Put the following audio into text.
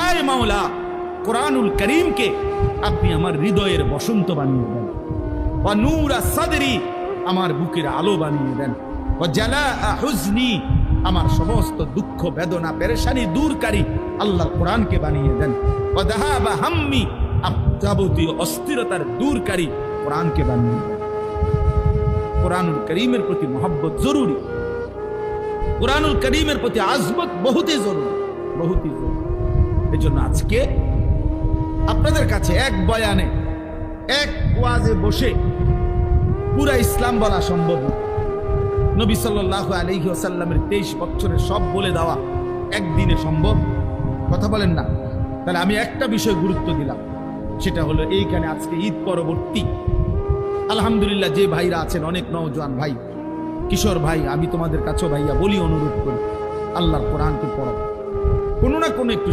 আয় মাওলা, কোরআনুল করিমকে আপনি আমার হৃদয়ের বসন্ত বানিয়ে দেন, ওয়া নূরা সাদরি, আমার বুকের আলো বানিয়ে দেন, ওয়া জালাআ হুজনি, আমার সমস্ত দুঃখ বেদনা পেরেশানি দূরকারী আল্লাহর কোরআনকে বানিয়ে দেন, ওয়া যাহাবা হাম্মি, যাবতীয় অস্থিরতার দূরকারী কোরআনকে বানিয়ে দেন। কোরআনুল করিমের প্রতি মহব্বত জরুরি, কোরআনুল করিমের প্রতি আজমত বহুতই জরুরি, বহুতই জরুরি। এই জন্য আজকে আপনাদের কাছে এক বয়ানে, এক ওয়াজে বসে পুরা ইসলাম বলা সম্ভব না। নবী সাল্লাল্লাহু আলাইহি ওয়াসাল্লামের 23 বছরের সব বলে দেওয়া একদিনে সম্ভব? কথা বলেন না। তাহলে আমি একটা বিষয় গুরুত্ব দিলাম, সেটা হলো এইখানে আজকে ঈদ পরবর্তী আলহামদুলিল্লাহ যে ভাইরা আছেন, অনেক নওজোয়ান ভাই, কিশোর ভাই, আমি তোমাদের কাছেও ভাইয়া বলি, অনুরোধ করি, আল্লাহর কোরআনকে পড়ো, কোনো না কোনো একটু